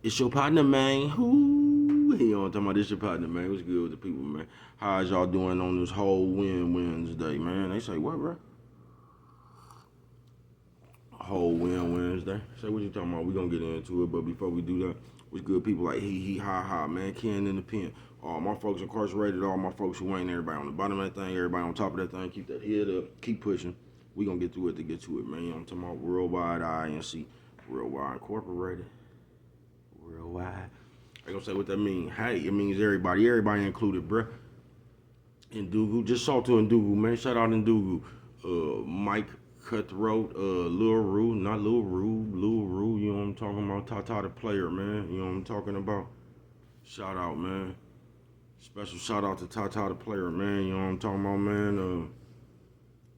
It's your partner, man. Who? Hey, you know what I'm talking about? This your partner, man. What's good with the people, man? How's y'all doing on this whole Wednesday, man? They say, what, bro? Whole Wednesday. Say, what you talking about? We gonna get into it, but before we do that, what's good people like he, ha, ha, man. Ken in the pen. All my folks incarcerated, all my folks who ain't, everybody on the bottom of that thing, everybody on top of that thing. Keep that head up. Keep pushing. We gonna get through it to get to it, man. You know what I'm talking about? Worldwide INC. Worldwide Incorporated. Worldwide. I gonna say what that mean. Hey, it means everybody included, bruh. Ndugu, just saw to Ndugu, man. Shout out Ndugu. Mike Cutthroat, Lil Rue, not Lil Rue, Lil Rue, you know what I'm talking about? Tata the player, man. You know what I'm talking about? Shout out, man. Special shout out to Tata the player, man. You know what I'm talking about, man?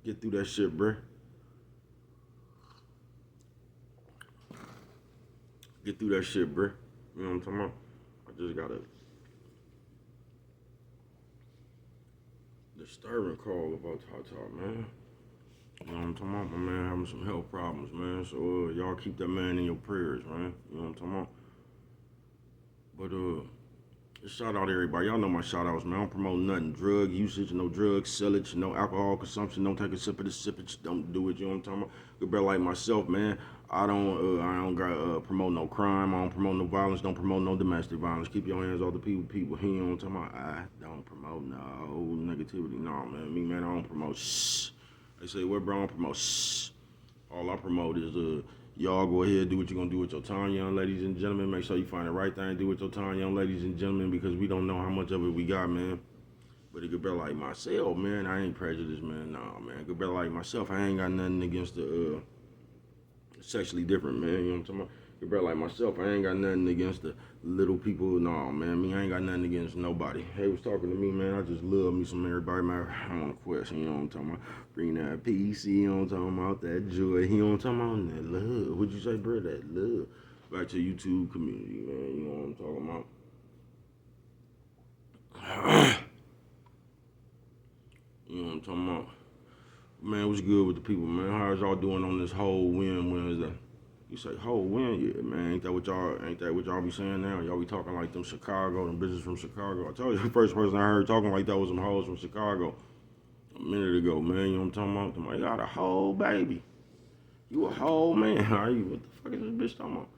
Get through that shit, bruh. Get through that shit, bruh. You know what I'm talking about? I just got a disturbing call about Tata, man. You know what I'm talking about? My man having some health problems, man. So y'all keep that man in your prayers, man. You know what I'm talking about? But just shout out to everybody. Y'all know my shout outs, man. I don't promote nothing. Drug usage, no drug sellage, no alcohol consumption. Don't take a sip of the sippage. Don't do it. You know what I'm talking about? Good brother like myself, man. I don't got promote no crime. I don't promote no violence. Don't promote no domestic violence. Keep your hands off the people. You know what I'm talking about? I don't promote no negativity. No, man. Me, man, I don't promote shh. They say, what, bro? I don't promote shh. All I promote is y'all go ahead, do what you're gonna do with your time, young ladies and gentlemen. Make sure you find the right thing to do with your time, young ladies and gentlemen, because we don't know how much of it we got, man. But a good brother like myself, man, I ain't prejudiced, man. Nah, man. A good brother like myself, I ain't got nothing against the sexually different, man. You know what I'm talking about? Good brother like myself, I ain't got nothing against the little people. No, man. Me, I ain't got nothing against nobody. They was talking to me, man. I just love me some everybody, man. I'm on a question, you know what I'm talking about? Bring that peace, you know what I'm talking about? That joy, you know what I'm talking about? That love. What'd you say, bro? That love. Back to YouTube community, man. You know what I'm talking about? You know what I'm talking about? Man, what's good with the people, man? How's y'all doing on this whole Wednesday? You say whole win, yeah, man. Ain't that what y'all be saying now? Y'all be talking like them Chicago, them bitches from Chicago. I told you the first person I heard talking like that was them hoes from Chicago a minute ago, man. You know what I'm talking about? I'm like, you got a whole baby. You a whole man, are you? What the fuck is this bitch talking about?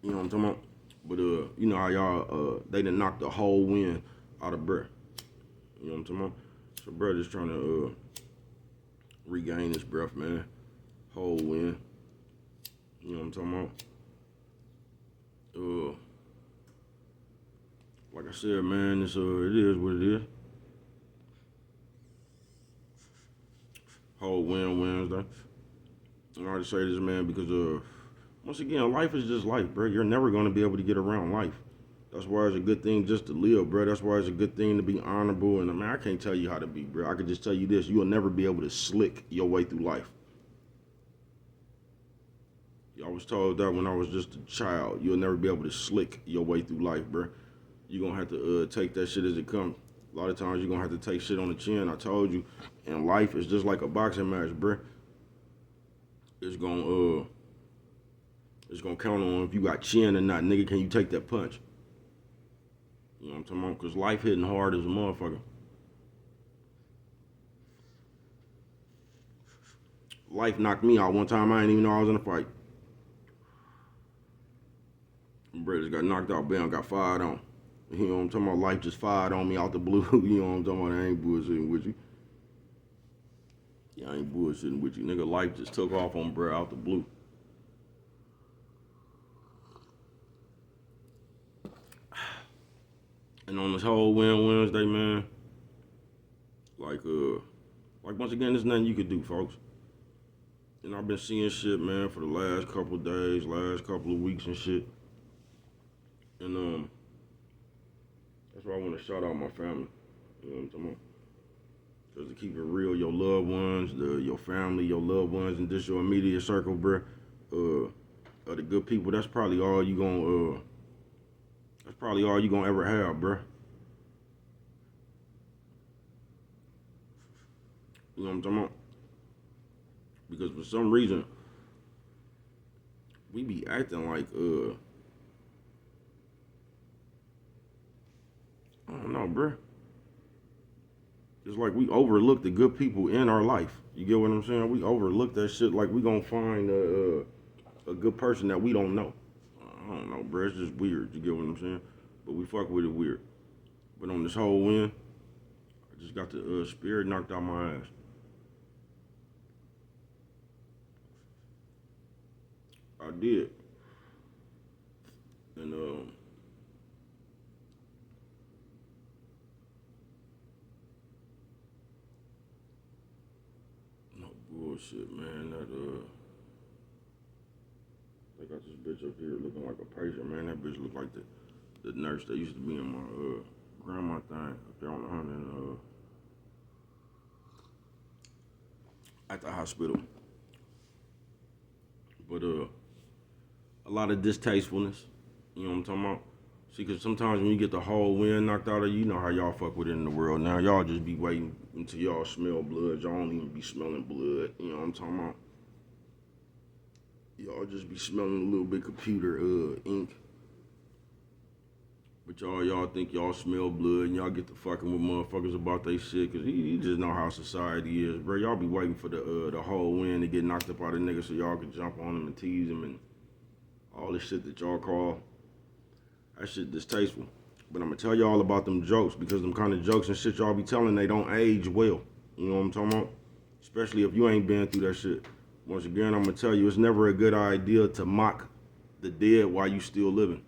You know what I'm talking about? But you know how y'all they done knocked the whole wind out of breath. You know what I'm talking about? So bro just trying to regain his breath, man. Whole wind. You know what I'm talking about? Like I said, man, it is what it is. Whole win Wednesday. And I just say this, man, because once again, life is just life, bro. You're never gonna be able to get around life. That's why it's a good thing just to live, bro. That's why it's a good thing to be honorable. And I mean, I can't tell you how to be, bro. I can just tell you this: you'll never be able to slick your way through life. I was told that when I was just a child. You'll never be able to slick your way through life, bro. You're gonna have to take that shit as it comes. A lot of times you're gonna have to take shit on the chin. I told you, and life is just like a boxing match, bro. It's gonna it's gonna count on if you got chin or not, nigga. Can you take that punch? You know what I'm talking about? Cause life hitting hard as a motherfucker. Life knocked me out one time. I didn't even know I was in a fight. Brothers got knocked out. Bam, got fired on. You know what I'm talking about? Life just fired on me out the blue. You know what I'm talking about? I ain't bullshitting with you. Yeah, I ain't bullshitting with you. Nigga, life just took off on bro out the blue. And on this whole Wednesday, man, like once again, there's nothing you could do, folks. And I've been seeing shit, man, for the last couple of days, last couple of weeks and shit. And that's why I want to shout out my family. You know what I'm talking about? Cause to keep it real, your loved ones, your family, your loved ones, and just your immediate circle, bruh, are the good people. That's probably all you gonna. That's probably all you gonna ever have, bruh. You know what I'm talking about? Because for some reason, we be acting like I don't know, bruh. It's like we overlook the good people in our life. You get what I'm saying? We overlook that shit like we gonna find a good person that we don't know. I don't know, bruh. It's just weird. You get what I'm saying? But we fuck with it weird. But on this whole win, I just got the spirit knocked out my ass. I did. And no bullshit, man. They got this bitch up here looking like a patient, man. That bitch look like the nurse that used to be in my grandma thing up there on the hunt and at the hospital. But a lot of distastefulness. You know what I'm talking about? See, because sometimes when you get the whole wind knocked out of you, you know how y'all fuck with it in the world. Now y'all just be waiting until y'all smell blood. Y'all don't even be smelling blood. You know what I'm talking about? Y'all just be smelling a little bit computer ink. But y'all think y'all smell blood and y'all get to fucking with motherfuckers about they shit because you just know how society is, bro. Y'all be waiting for the whole wind to get knocked up out of niggas so y'all can jump on them and tease them and all this shit that y'all call. That shit distasteful. But I'm gonna tell y'all about them jokes because them kind of jokes and shit y'all be telling, they don't age well. You know what I'm talking about? Especially if you ain't been through that shit. Once again, I'm gonna tell you, it's never a good idea to mock the dead while you still living.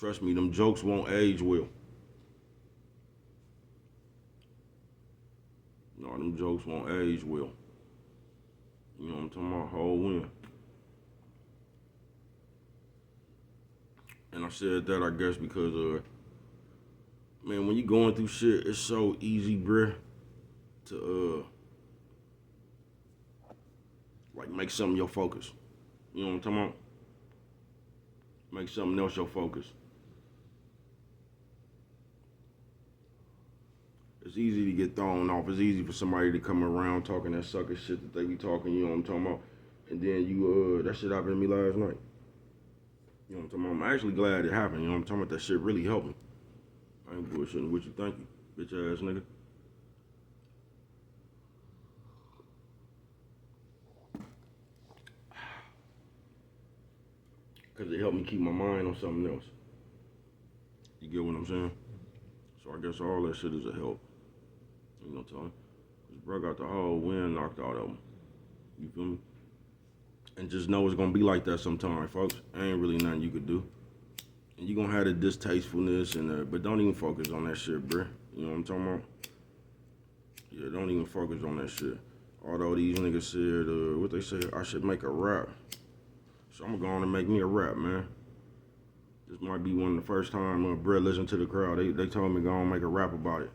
Trust me, them jokes won't age well. No, them jokes won't age well. You know what I'm talking about? Whole win. And I said that, I guess, because, man, when you going through shit, it's so easy, bruh, to, like, make something your focus. You know what I'm talking about? Make something else your focus. It's easy to get thrown off. It's easy for somebody to come around talking that sucker shit that they be talking, you know what I'm talking about? And then you, that shit happened to me last night. You know what I'm talking about? I'm actually glad it happened, you know what I'm talking about? That shit really helped me. I ain't bullshitting with you, thank you, bitch ass nigga. Cause it helped me keep my mind on something else. You get what I'm saying? So I guess all that shit is a help. You know what I'm talking? Cause bro got the whole wind knocked out of him. You feel me? And just know it's gonna be like that sometime, folks. Ain't really nothing you could do. And you gonna have the distastefulness and but don't even focus on that shit, bruh. You know what I'm talking about? Yeah, don't even focus on that shit. Although these niggas said, what they said, I should make a rap. So I'm gonna go on and make me a rap, man. This might be one of the first time Brett listened to the crowd. They told me go on and make a rap about it.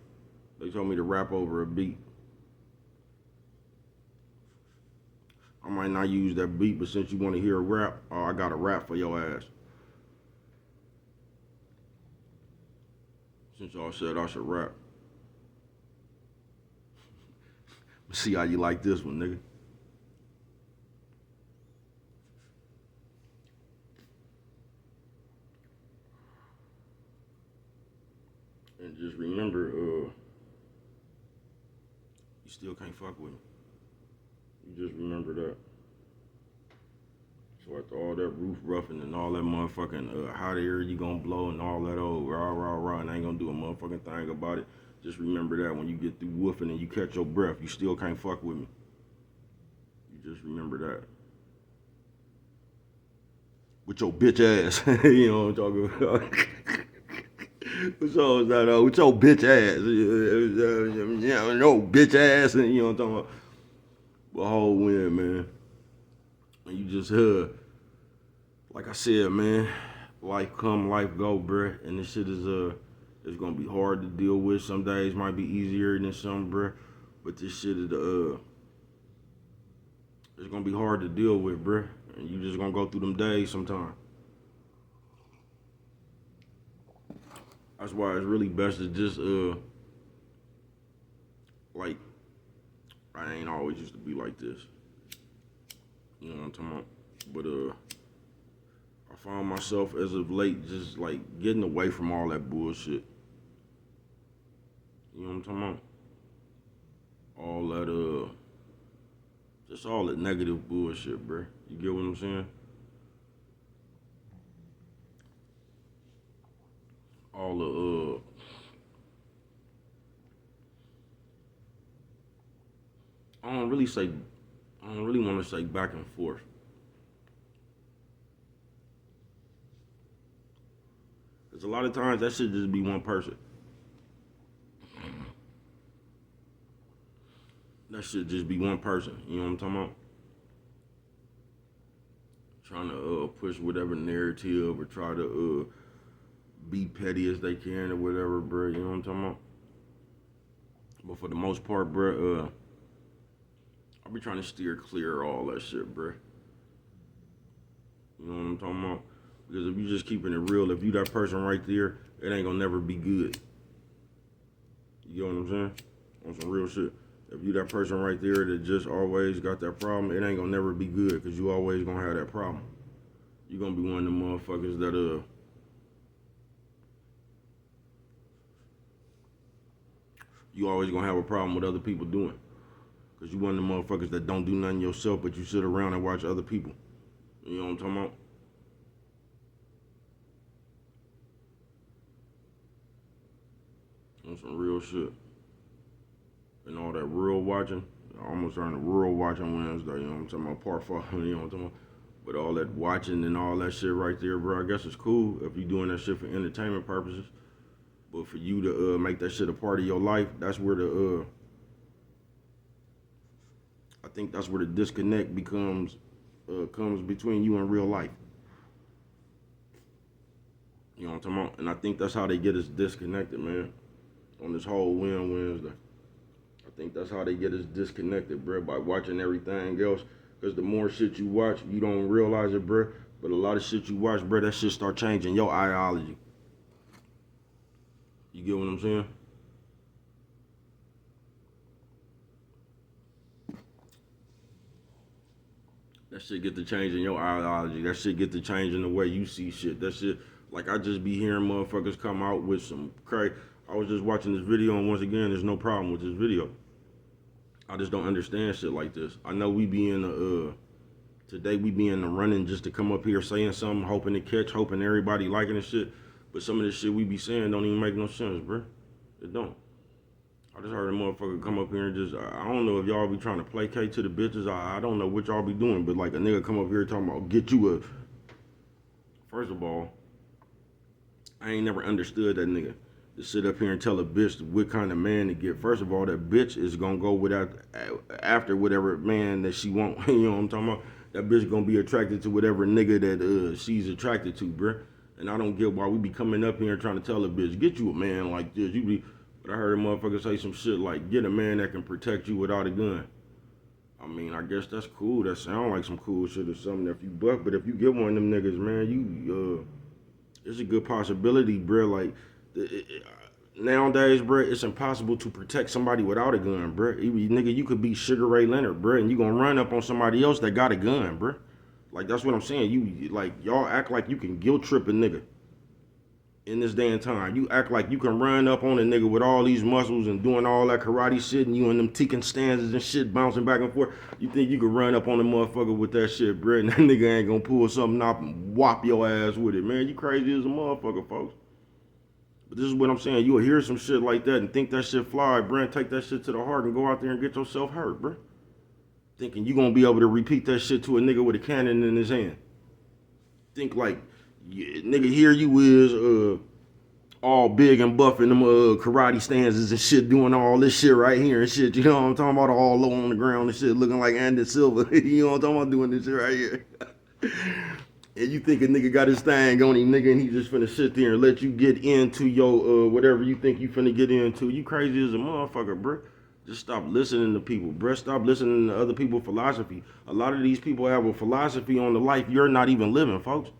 They told me to rap over a beat. I might not use that beat, but since you want to hear a rap, I got a rap for your ass. Since y'all said I should rap. See how you like this one, nigga. And just remember, you still can't fuck with me. You just remember that. So after all that roof roughing and all that motherfucking hot air you gonna blow and all that old rah, and I ain't gonna do a motherfucking thing about it. Just remember that when you get through woofing and you catch your breath, you still can't fuck with me. You just remember that. With your bitch ass. You know what I'm talking about? What's all that? With your bitch ass. No bitch ass. And you know what I'm talking about? But whole win, man. And you just like I said, man, life come, life go, bruh. And this shit is it's gonna be hard to deal with. Some days might be easier than some, bruh. But this shit is it's gonna be hard to deal with, bruh. And you just gonna go through them days sometime. That's why it's really best to just like, I ain't always used to be like this. You know what I'm talking about? But I found myself as of late just like getting away from all that bullshit. You know what I'm talking about? All that just all that negative bullshit, bruh. You get what I'm saying? All the I don't really say I don't really want to say back and forth. Cause a lot of times that should just be one person. That should just be one person. You know what I'm talking about? Trying to push whatever narrative or try to be petty as they can or whatever, bro. You know what I'm talking about? But for the most part, bro, I be trying to steer clear of all that shit, bro. You know what I'm talking about? Because if you just keeping it real, if you that person right there, it ain't gonna never be good. You get what I'm saying? On some real shit. If you that person right there that just always got that problem, it ain't gonna never be good because you always gonna have that problem. You gonna be one of them motherfuckers that you always gonna have a problem with other people doing. Cause you one of the motherfuckers that don't do nothing yourself, but you sit around and watch other people. You know what I'm talking about? On some real shit. And all that real watching. I almost turned to rural watching Wednesday, you know what I'm talking about? Part 5, you know what I'm talking about? But all that watching and all that shit right there, bro, I guess it's cool if you doing that shit for entertainment purposes. But for you to make that shit a part of your life, that's where I think that's where the disconnect comes between you and real life. You know what I'm talking about? And I think that's how they get us disconnected, man. On this whole Win Wednesday. I think that's how they get us disconnected, bro, by watching everything else. Because the more shit you watch, you don't realize it, bro. But a lot of shit you watch, bro, that shit start changing your ideology. You get what I'm saying? That shit get to changing your ideology. That shit get to changing the way you see shit. That shit, like I just be hearing motherfuckers come out with some crazy. I was just watching this video, and once again, there's no problem with this video. I just don't understand shit like this. I know we be in the today we be in the running just to come up here saying something, hoping to catch, hoping everybody liking the shit. But some of this shit we be saying don't even make no sense, bro. It don't. I just heard a motherfucker come up here and just, I don't know if y'all be trying to placate to the bitches. I don't know what y'all be doing, but like a nigga come up here talking about get you a. First of all, I ain't never understood that nigga to sit up here and tell a bitch what kind of man to get. First of all, that bitch is gonna go without after whatever man that she want. You know what I'm talking about? That bitch gonna be attracted to whatever nigga that she's attracted to, bruh. And I don't get why we be coming up here and trying to tell a bitch, get you a man like this. You be, but I heard a motherfucker say some shit like, get a man that can protect you without a gun. I mean, I guess that's cool. That sound like some cool shit or something if you buck. But if you get one of them niggas, man, it's a good possibility, bruh. Like, nowadays, bruh, it's impossible to protect somebody without a gun, bruh. Nigga, you could be Sugar Ray Leonard, bruh, and you gonna run up on somebody else that got a gun, bruh. Like, that's what I'm saying. You, like, y'all act like you can guilt trip a nigga in this day and time. You act like you can run up on a nigga with all these muscles and doing all that karate shit and you and them teaking stanzas and shit bouncing back and forth. You think you could run up on a motherfucker with that shit, bro, and that nigga ain't gonna pull something up and whop your ass with it, man. You crazy as a motherfucker, folks. But this is what I'm saying. You'll hear some shit like that and think that shit fly, bro, and take that shit to the heart and go out there and get yourself hurt, bro. Thinking you gonna be able to repeat that shit to a nigga with a cannon in his hand. Think like, yeah, nigga, here you is, all big and buff in them karate stances and shit, doing all this shit right here and shit. You know what I'm talking about? All low on the ground and shit, looking like Andy Silva. You know what I'm talking about? Doing this shit right here. And you think a nigga got his thing on him, nigga, and he just finna sit there and let you get into your whatever you think you finna get into. You crazy as a motherfucker, bruh. Just stop listening to people, bruh. Stop listening to other people's philosophy. A lot of these people have a philosophy on the life you're not even living, folks.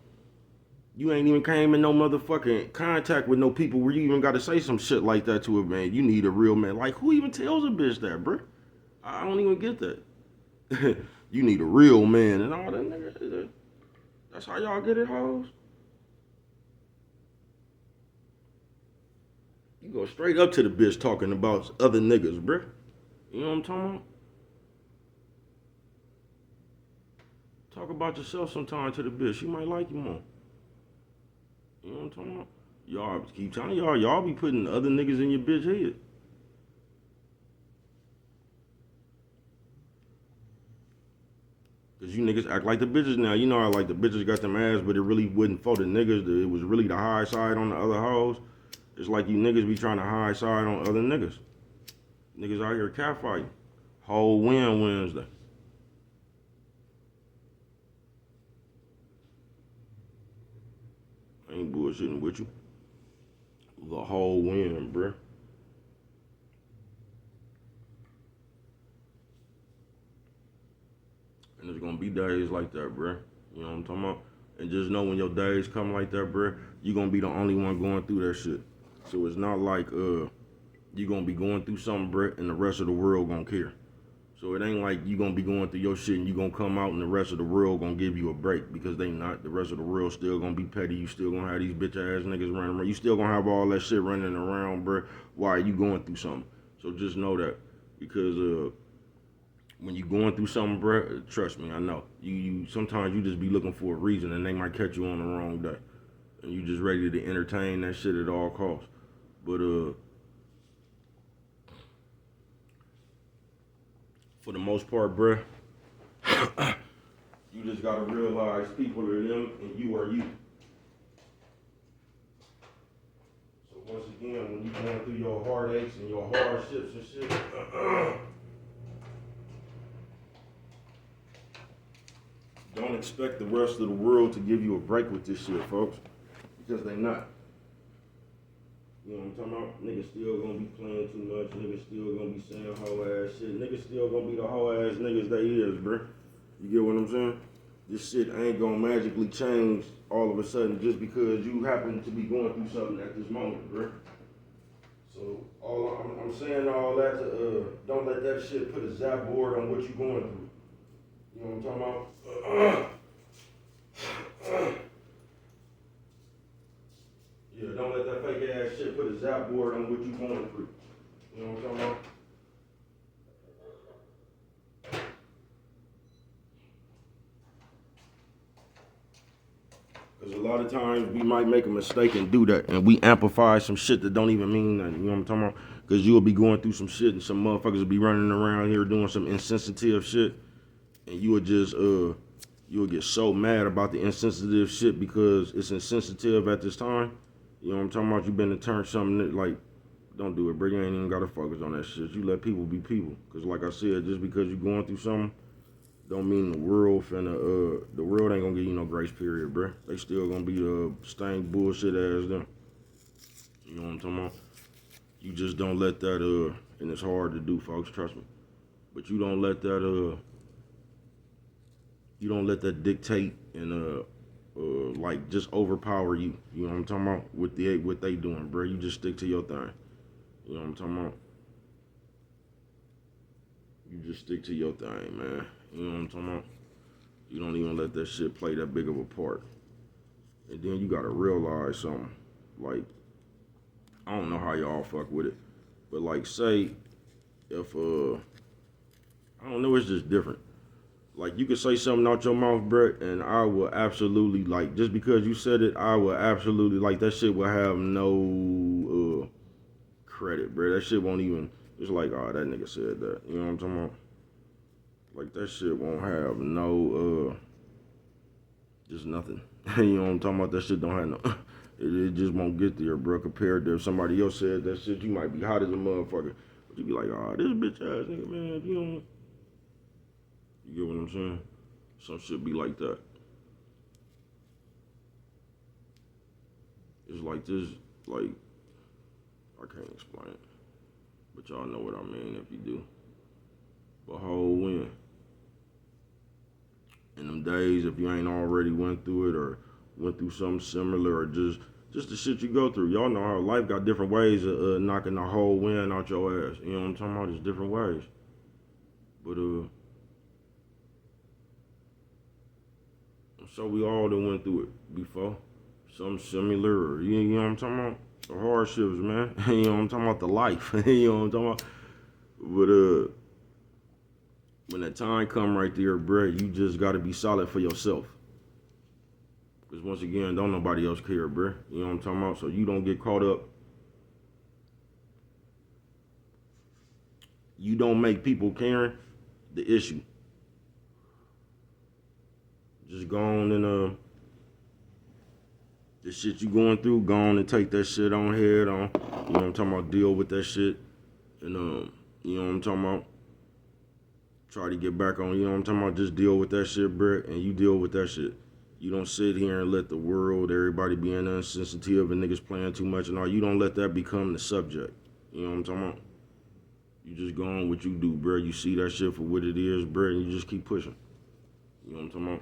You ain't even came in no motherfucking contact with no people where you even got to say some shit like that to a man. You need a real man. Like, who even tells a bitch that, bro? I don't even get that. You need a real man and all that, nigga. That's how y'all get it, hoes. You go straight up to the bitch talking about other niggas, bro. You know what I'm talking about? Talk about yourself sometime to the bitch. She might like you more. You know what I'm talking about? Y'all keep telling y'all be putting other niggas in your bitch head. Cause you niggas act like the bitches now. You know how like the bitches got them ass, but it really wasn't for the niggas. It was really the high side on the other hoes. It's like you niggas be trying to high side on other niggas. Niggas out here catfighting. Whole win Wednesday. I ain't bullshitting with you. The whole win, bruh. And there's gonna be days like that, bruh. You know what I'm talking about? And just know when your days come like that, bruh, you gonna be the only one going through that shit. So it's not like you gonna be going through something, bruh, and the rest of the world gonna care. So it ain't like you gonna be going through your shit and you gonna come out and the rest of the world gonna give you a break because they not. The rest of the world still gonna be petty. You still gonna have these bitch ass niggas running around. You still gonna have all that shit running around, bruh. Why are you going through something? So just know that because when you going through something, bruh, trust me, I know. You sometimes you just be looking for a reason and they might catch you on the wrong day. And you just ready to entertain that shit at all costs. But for the most part, bruh, you just gotta realize people are them and you are you. So once again, when you going through your heartaches and your hardships and shit, don't expect the rest of the world to give you a break with this shit, folks. Because they not. You know what I'm talking about? Niggas still gonna be playing too much. Niggas still gonna be saying hoe ass shit. Niggas still gonna be the hoe ass niggas they is, bruh. You get what I'm saying? This shit ain't gonna magically change all of a sudden just because you happen to be going through something at this moment, bruh. So I'm saying all that to don't let that shit put a zap board on what you going through. You know what I'm talking about? Yeah, don't let that fake ass shit put a zap board on what you going through. You know what I'm talking about? Because a lot of times we might make a mistake and do that, and we amplify some shit that don't even mean nothing. You know what I'm talking about? Because you'll be going through some shit, and some motherfuckers will be running around here doing some insensitive shit, and you would just you'll get so mad about the insensitive shit because it's insensitive at this time. You know what I'm talking about? You been to turn something that, like, don't do it, bro. You ain't even gotta focus on that shit. You let people be people. Cause like I said, just because you going through something, don't mean the world the world ain't gonna give you no grace period, bro. They still gonna be stank bullshit ass them. You know what I'm talking about? You just don't let that and it's hard to do, folks. Trust me. But you don't let that dictate and like just overpower you. You know what I'm talking about? With what they doing, bro. You just stick to your thing. You know what I'm talking about? You just stick to your thing, man. You know what I'm talking about? You don't even let that shit play that big of a part. And then you gotta realize something. Like, I don't know how y'all fuck with it, but like, say if I don't know, it's just different. Like, you could say something out your mouth, bro, and I will absolutely, like, just because you said it, I will absolutely, like, that shit will have no credit, bro. That shit won't even. It's like, oh, that nigga said that. You know what I'm talking about? Like, that shit won't have no just nothing. You know what I'm talking about? That shit don't have no. It just won't get there, bro. Compared to if somebody else said that shit, you might be hot as a motherfucker. But you be like, oh, this bitch ass nigga, man. If you don't, you get what I'm saying? Some shit be like that. It's like this, like, I can't explain it. But y'all know what I mean if you do. But whole win. In them days, if you ain't already went through it or went through something similar, or just the shit you go through. Y'all know how life got different ways of knocking the whole wind out your ass. You know what I'm talking about? There's different ways. But so we all done went through it before. Something similar, or you know what I'm talking about? The hardships, man. You know what I'm talking about? The life. You know what I'm talking about? But when that time come right there, bruh, you just gotta be solid for yourself. Because once again, don't nobody else care, bruh. You know what I'm talking about? So you don't get caught up. You don't make people caring the issue. Just go on and the shit you going through, go on and take that shit on head on. You know what I'm talking about? Deal with that shit. And you know what I'm talking about? Try to get back on, you know what I'm talking about? Just deal with that shit, bruh, and you deal with that shit. You don't sit here and let the world, everybody being insensitive and niggas playing too much and all. You don't let that become the subject. You know what I'm talking about? You just go on what you do, bruh. You see that shit for what it is, bruh, and you just keep pushing. You know what I'm talking about?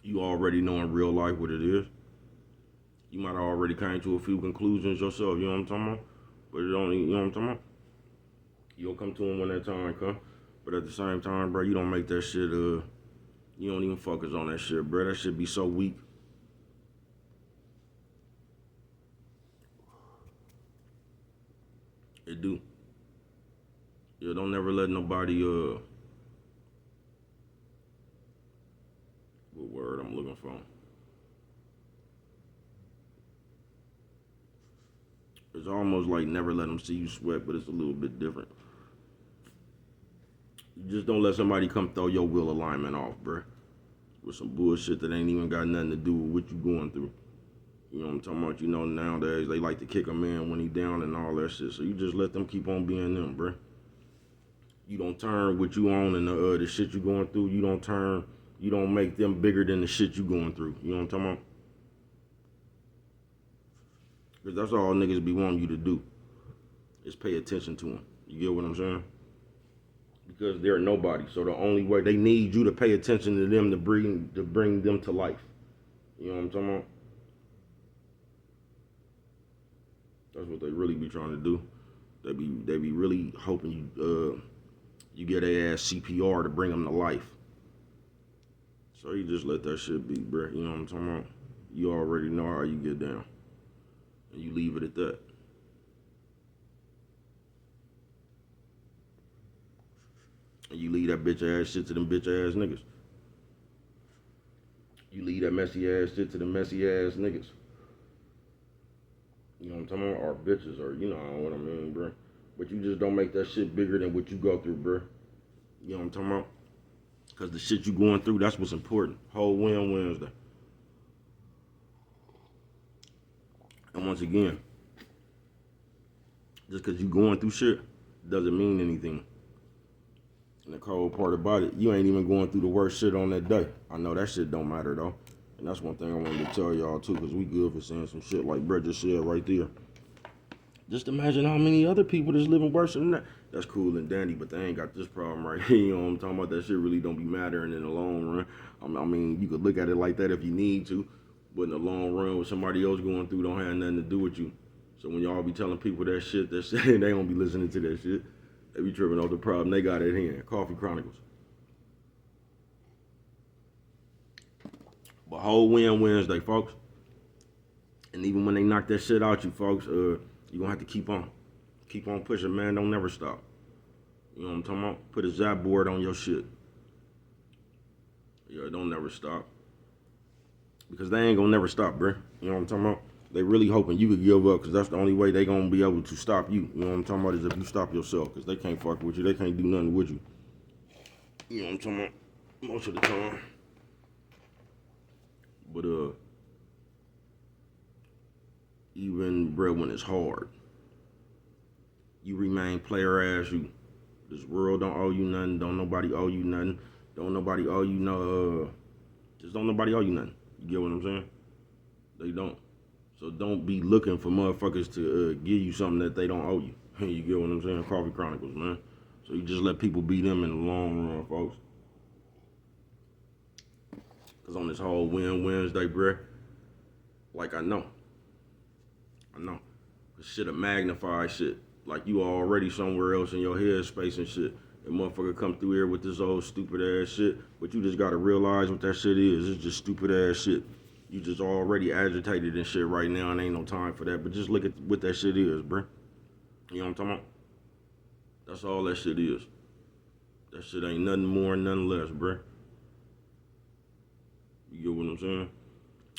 You already know in real life what it is. You might have already came to a few conclusions yourself, you know what I'm talking about? But it only, you know what I'm talking about? You'll come to them when that time comes. But at the same time, bro, you don't make that shit, you don't even focus on that shit, bro. That shit be so weak. It do. Yeah, don't never let nobody, what word I'm looking for? It's almost like never let them see you sweat, but it's a little bit different. You just don't let somebody come throw your will alignment off, bruh. With some bullshit that ain't even got nothing to do with what you going through. You know what I'm talking about? You know, nowadays they like to kick a man when he down and all that shit. So you just let them keep on being them, bruh. You don't turn what you on and the shit you going through. You don't make them bigger than the shit you going through. You know what I'm talking about? Because that's all niggas be wanting you to do, is pay attention to them. You get what I'm saying? Because they're nobody. So the only way, they need you to pay attention to them to bring them to life. You know what I'm talking about? That's what they really be trying to do. They be really hoping you get a ass CPR to bring them to life. So you just let that shit be, bruh. You know what I'm talking about? You already know how you get down. And you leave it at that. And you leave that bitch ass shit to them bitch ass niggas. You leave that messy ass shit to the messy ass niggas. You know what I'm talking about? Or bitches, or you know what I mean, bruh. But you just don't make that shit bigger than what you go through, bruh. You know what I'm talking about? Because the shit you going through, that's what's important. Whole win Wednesday. And once again, just because you going through shit doesn't mean anything. And the cold part about it, you ain't even going through the worst shit on that day. I know that shit don't matter though. And that's one thing I wanted to tell y'all too, because we good for saying some shit like Brett just said right there. Just imagine how many other people that's living worse than that. That's cool and dandy, but they ain't got this problem right here. You know what I'm talking about? That shit really don't be mattering in the long run. I mean, you could look at it like that if you need to, but in the long run, what somebody else going through don't have nothing to do with you. So when y'all be telling people that shit, they don't be listening to that shit. They be tripping off the problem they got at hand. Coffee Chronicles. But whole win Wednesday, folks. And even when they knock that shit out you, folks, you gonna have to keep on. Keep on pushing, man. Don't never stop. You know what I'm talking about? Put a zap board on your shit. Yeah, don't never stop. Because they ain't gonna never stop, bruh. You know what I'm talking about? They really hoping you could give up, because that's the only way they gonna be able to stop you. You know what I'm talking about? Is if you stop yourself, because they can't fuck with you. They can't do nothing with you. You know what I'm talking about? Most of the time. But even bruh, when it's hard, you remain player ass you. This world don't owe you nothing. Don't nobody owe you nothing. Don't nobody owe you no. Just don't nobody owe you nothing. You get what I'm saying? They don't. So don't be looking for motherfuckers to give you something that they don't owe you. You get what I'm saying? Coffee Chronicles, man. So you just let people be them in the long run, folks. Cause on this whole win Wednesday, bruh, like I know. Cause shit'll magnify shit. Like you already somewhere else in your headspace and shit. And motherfucker come through here with this old stupid ass shit. But you just gotta realize what that shit is. It's just stupid ass shit. You just already agitated and shit right now and ain't no time for that. But just look at what that shit is, bruh. You know what I'm talking about? That's all that shit is. That shit ain't nothing more and nothing less, bruh. You get what I'm saying?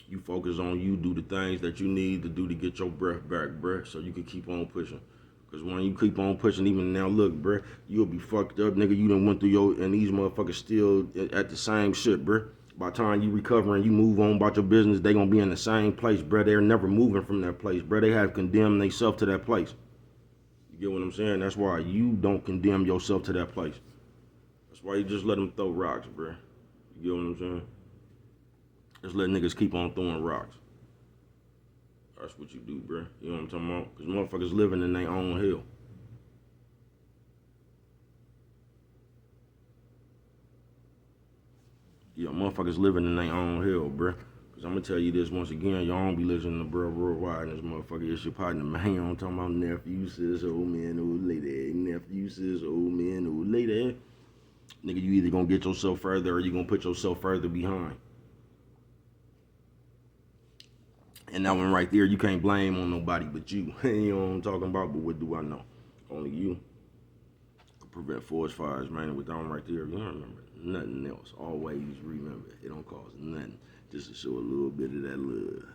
You focus on you, do the things that you need to do to get your breath back, bruh, so you can keep on pushing. Cause when you keep on pushing, even now, look, bruh, you'll be fucked up, nigga. You done went through and these motherfuckers still at the same shit, bruh. By the time you recover and you move on about your business, they gonna be in the same place, bruh. They're never moving from that place, bruh. They have condemned themselves to that place. You get what I'm saying? That's why you don't condemn yourself to that place. That's why you just let them throw rocks, bruh. You get what I'm saying? Just let niggas keep on throwing rocks. That's what you do, bruh. You know what I'm talking about? Because motherfuckers living in their own hell. Yeah, motherfuckers living in their own hell, bruh. Because I'm going to tell you this once again. Y'all don't be listening to Bro Worldwide and this motherfucker. It's your partner, man. I'm talking about nephew, sis, old man, old lady. Nephew, sis, old man, old lady. Nigga, you either going to get yourself further or you going to put yourself further behind. And that one right there, you can't blame on nobody but you. You know what I'm talking about? But what do I know? Only you can prevent forest fires, man. With that one right there, you don't remember nothing else. Always remember, it don't cost nothing just to show a little bit of that love.